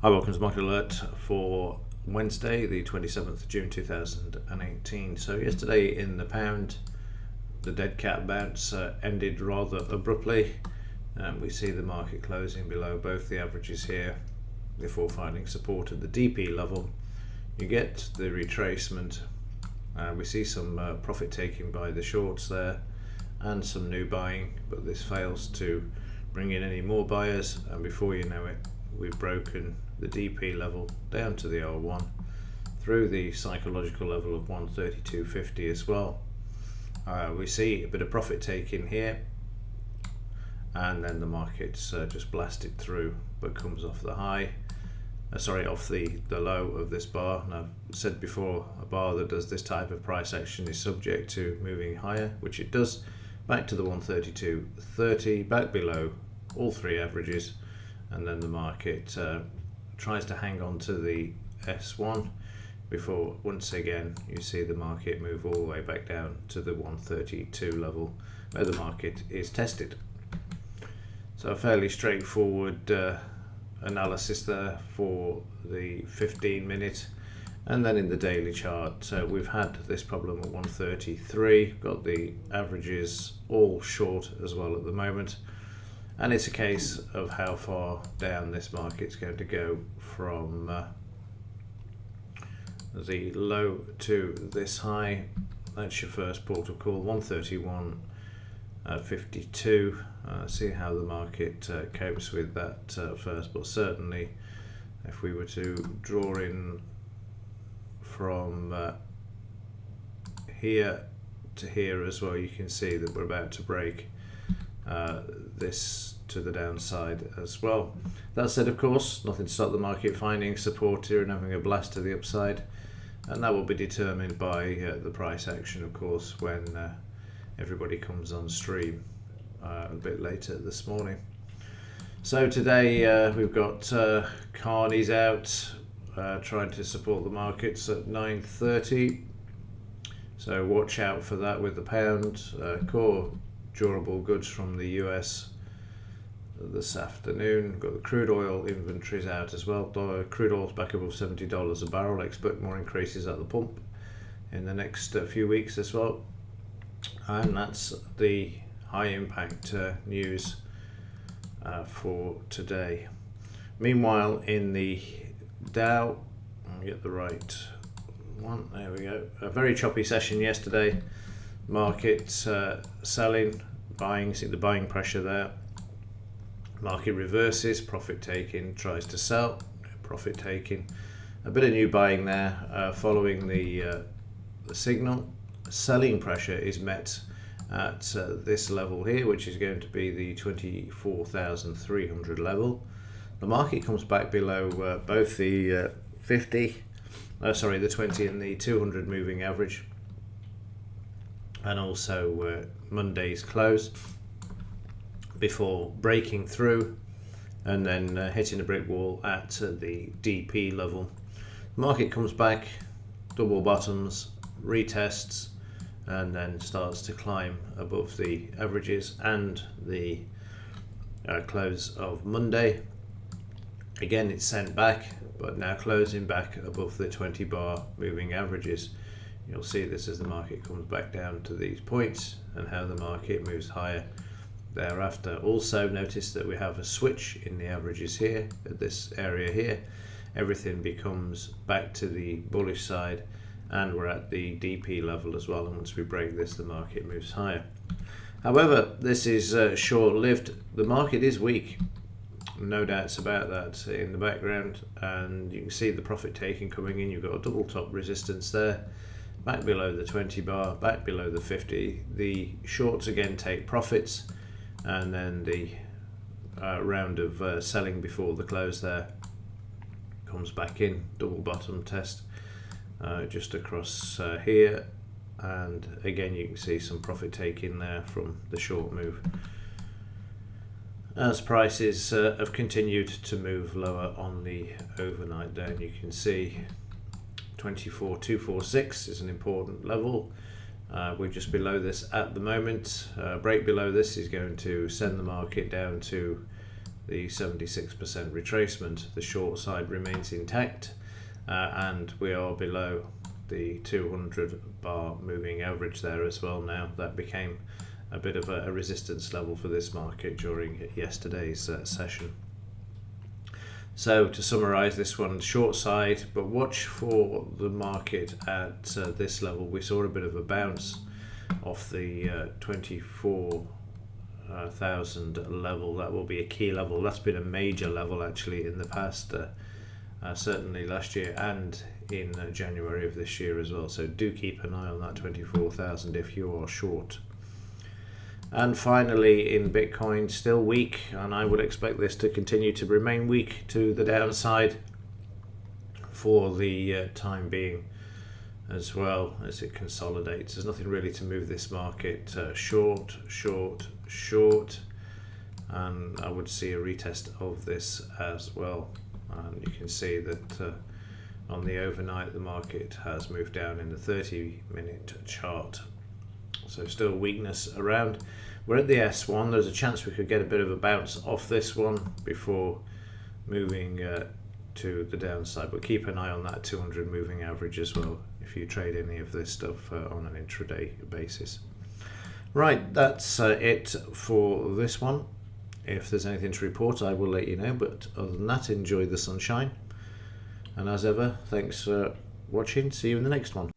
Hi, welcome to Market Alert for Wednesday, the 27th of June 2018. So yesterday in the pound, the dead cat bounce ended rather abruptly. We see the market closing below both the averages here before finding support at the DP level. You get the retracement. We see some profit taking by the shorts there and some new buying, but this fails to bring in any more buyers, and before you know it, we've broken the DP level down to the R1 through the psychological level of 132.50 as well. We see a bit of profit taking here, and then the market's just blasted through, but comes off the high, off the low of this bar. And I've said before, a bar that does this type of price action is subject to moving higher, which it does, back to the 132.30, back below all three averages, and then the market tries to hang on to the S1 before once again you see the market move all the way back down to the 132 level where the market is tested. So a fairly straightforward analysis there for the 15-minute, and then in the daily chart we've had this problem at 133, got the averages all short as well at the moment. And it's a case of how far down this market's going to go from the low to this high. That's your first port of call, 131.52. See how the market copes with that first, but certainly if we were to draw in from here to here as well, you can see that we're about to break this to the downside as well. That said, of course, nothing to stop the market finding support here and having a blast to the upside, and that will be determined by the price action, of course, when everybody comes on stream a bit later this morning. So today we've got Carney's out trying to support the markets at 9:30, so watch out for that with the pound. Core durable goods from the US this afternoon. Got the crude oil inventories out as well. Crude oil's back above $70 a barrel. Expect more increases at the pump in the next few weeks as well. And that's the high impact news for today. Meanwhile, in the Dow, I'll get the right one. There we go. A very choppy session yesterday. Market selling, buying, see the buying pressure there. Market reverses, profit taking, tries to sell, profit taking. A bit of new buying there following the signal. Selling pressure is met at this level here, which is going to be the 24,300 level. The market comes back below both the the 20 and the 200 moving average, and also Monday's close, before breaking through and then hitting a brick wall at the DP level. Market comes back, double bottoms, retests, and then starts to climb above the averages and the close of Monday. Again, it's sent back, but now closing back above the 20 bar moving averages. You'll see this as the market comes back down to these points and how the market moves higher thereafter. Also notice that we have a switch in the averages here at this area here. Everything becomes back to the bullish side, and we're at the DP level as well, and once we break this, the market moves higher. However, this is short-lived. The market is weak, no doubts about that in the background, and you can see the profit taking coming in. You've got a double top resistance there, back below the 20 bar, back below the 50. The shorts again take profits, and then the round of selling before the close there comes back in. Double bottom test just across here, and again you can see some profit taking there from the short move as prices have continued to move lower on the overnight down. You can see 24,246 is an important level. We're just below this at the moment. Break below this is going to send the market down to the 76% retracement. The short side remains intact, and we are below the 200 bar moving average there as well now. That became a bit of a resistance level for this market during yesterday's session. So to summarize this one, short side, but watch for the market at this level. We saw a bit of a bounce off the 24,000 level. That will be a key level. That's been a major level actually in the past, certainly last year and in January of this year as well. So do keep an eye on that 24,000 if you are short. And finally, in Bitcoin, still weak, and I would expect this to continue to remain weak to the downside for the time being as well as it consolidates. There's nothing really to move this market short, and I would see a retest of this as well. And you can see that on the overnight the market has moved down in the 30-minute chart. So still weakness around. We're at the S1. There's a chance we could get a bit of a bounce off this one before moving to the downside. But keep an eye on that 200 moving average as well if you trade any of this stuff on an intraday basis. Right, that's it for this one. If there's anything to report, I will let you know. But other than that, enjoy the sunshine. And as ever, thanks for watching. See you in the next one.